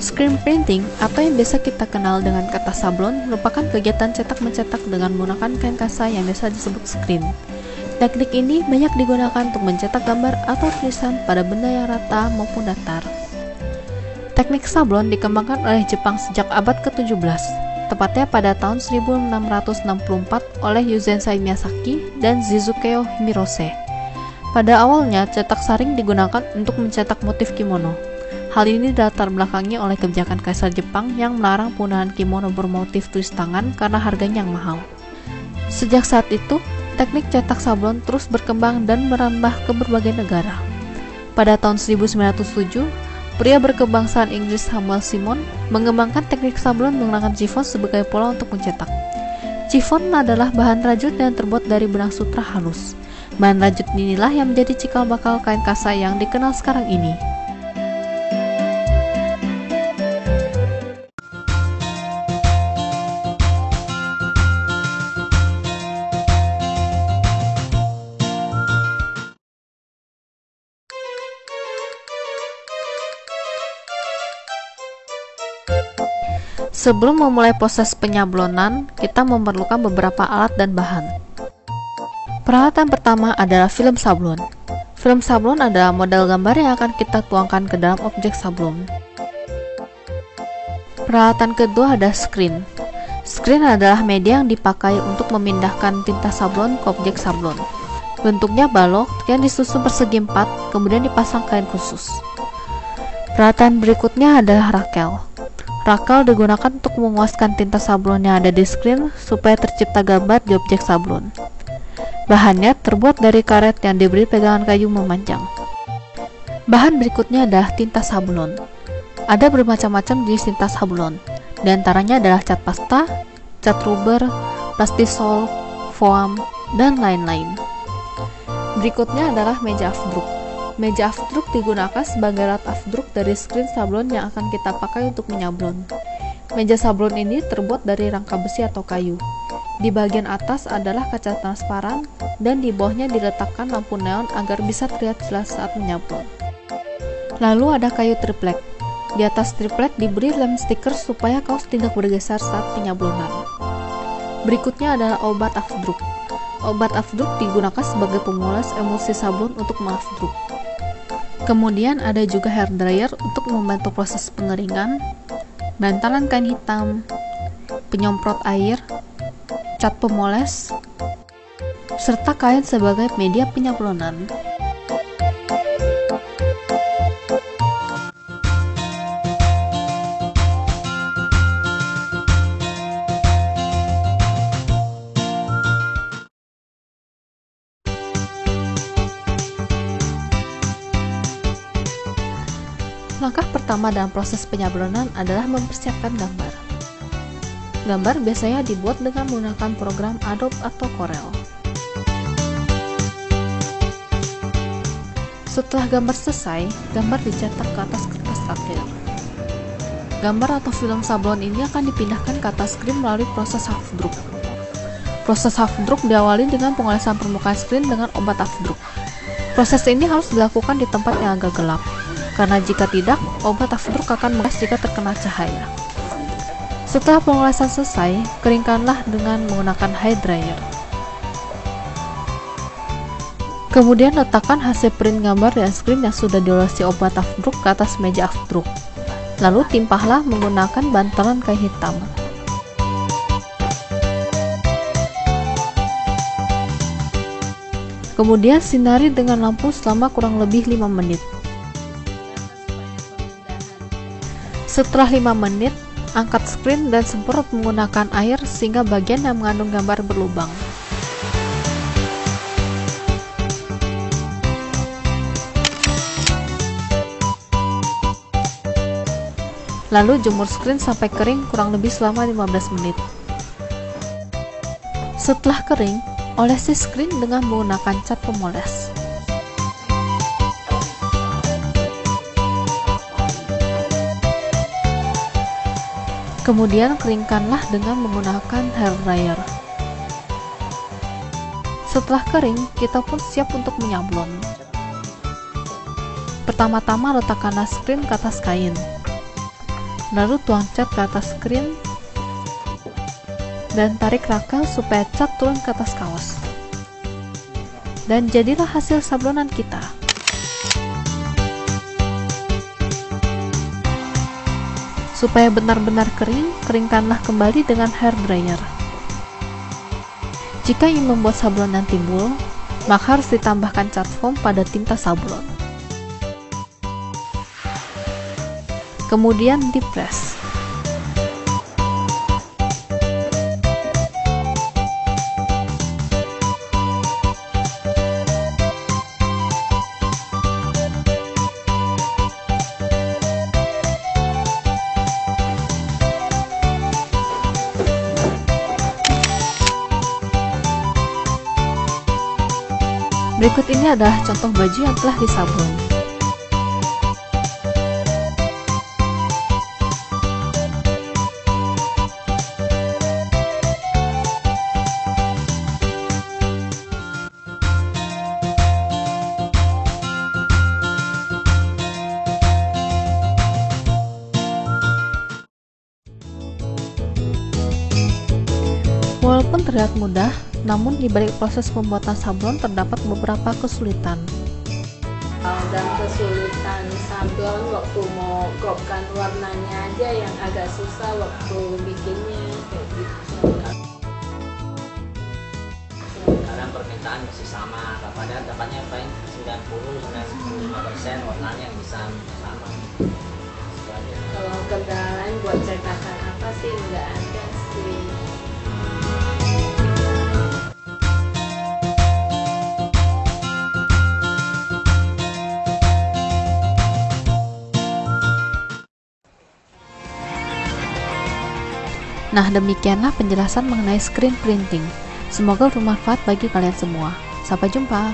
Screen printing atau yang biasa kita kenal dengan kata sablon merupakan kegiatan cetak-mencetak dengan menggunakan kain kasa yang biasa disebut screen. Teknik ini banyak digunakan untuk mencetak gambar atau tulisan pada benda yang rata maupun datar. Teknik sablon dikembangkan oleh Jepang sejak abad ke-17, tepatnya pada tahun 1664 oleh Yuzensai Miyazaki dan Zizukeo Hirose. Pada awalnya, cetak saring digunakan untuk mencetak motif kimono. Hal ini dilatar belakangi oleh kebijakan Kaisar Jepang yang melarang penggunaan kimono bermotif tulis tangan karena harganya yang mahal. Sejak saat itu, teknik cetak sablon terus berkembang dan merambah ke berbagai negara. Pada tahun 1907, pria berkebangsaan Inggris Samuel Simon mengembangkan teknik sablon menggunakan chiffon sebagai pola untuk mencetak. Chiffon adalah bahan rajut yang terbuat dari benang sutra halus. Bahan rajut inilah yang menjadi cikal bakal kain kasa yang dikenal sekarang ini. Sebelum memulai proses penyablonan, kita memerlukan beberapa alat dan bahan. Peralatan pertama adalah film sablon. Film sablon adalah model gambar yang akan kita tuangkan ke dalam objek sablon. Peralatan kedua ada screen. Screen adalah media yang dipakai untuk memindahkan tinta sablon ke objek sablon. Bentuknya balok yang disusun persegi 4, kemudian dipasang kain khusus. Peralatan berikutnya adalah rakel. Rakel digunakan untuk menguaskan tinta sablon yang ada di screen supaya tercipta gambar di objek sablon. Bahannya terbuat dari karet yang diberi pegangan kayu memanjang. Bahan berikutnya adalah tinta sablon. Ada bermacam-macam jenis tinta sablon. Di antaranya adalah cat pasta, cat rubber, plastisol, foam, dan lain-lain. Berikutnya adalah meja afdruk. Meja afdruk digunakan sebagai alat afdruk dari screen sablon yang akan kita pakai untuk menyablon. Meja sablon ini terbuat dari rangka besi atau kayu. Di bagian atas adalah kaca transparan dan di bawahnya diletakkan lampu neon agar bisa terlihat jelas saat menyablon. Lalu ada kayu triplek. Di atas triplek diberi lem stiker supaya kaos tidak bergeser saat penyablonan. Berikutnya adalah obat afdruk. Obat afdruk digunakan sebagai pemoles emulsi sablon untuk mengafdruk. Kemudian ada juga hair dryer untuk membantu proses pengeringan, bantalan kain hitam, penyemprot air, cat pemoles, serta kain sebagai media penyablonan. Langkah pertama dalam proses penyablonan adalah mempersiapkan gambar. Gambar biasanya dibuat dengan menggunakan program Adobe atau Corel. Setelah gambar selesai, gambar dicetak ke atas kertas A4. Gambar atau film sablon ini akan dipindahkan ke atas screen melalui proses afdruk. Proses afdruk diawali dengan pengolesan permukaan screen dengan obat afdruk. Proses ini harus dilakukan di tempat yang agak gelap, karena jika tidak, obat afdruk akan mengas jika terkena cahaya. Setelah pengolesan selesai, keringkanlah dengan menggunakan hair dryer. Kemudian letakkan hasil print gambar dan screen yang sudah diolesi obat afdruk ke atas meja afdruk. Lalu timpahlah menggunakan bantalan kain hitam. Kemudian sinari dengan lampu selama kurang lebih 5 menit. Setelah 5 menit, angkat screen dan semprot menggunakan air sehingga bagian yang mengandung gambar berlubang. Lalu jemur screen sampai kering kurang lebih selama 15 menit. Setelah kering, olesi screen dengan menggunakan cat pemoles. Kemudian keringkanlah dengan menggunakan hair dryer. Setelah kering, kita pun siap untuk menyablon. Pertama-tama letakkanlah screen ke atas kain. Lalu tuang cat ke atas screen dan tarik rangka supaya cat turun ke atas kaos. Dan jadilah hasil sablonan kita. Supaya benar-benar kering, keringkanlah kembali dengan hair dryer. Jika ingin membuat sablonan timbul, maka harus ditambahkan cat foam pada tinta sablon. Kemudian dipres. Berikut ini adalah contoh baju yang telah disablon. Walaupun terlihat mudah, namun di balik proses pembuatan sablon terdapat beberapa kesulitan. Dan kesulitan sablon waktu mau gopkan warnanya aja yang agak susah waktu bikinnya kayak gitu. Kadang permintaan masih sama, padahal dapatnya paling 90-95% warnanya yang bisa sama. Kalau kendala lain buat cetakan apa sih nggak ada sih. Nah, demikianlah penjelasan mengenai screen printing. Semoga bermanfaat bagi kalian semua. Sampai jumpa.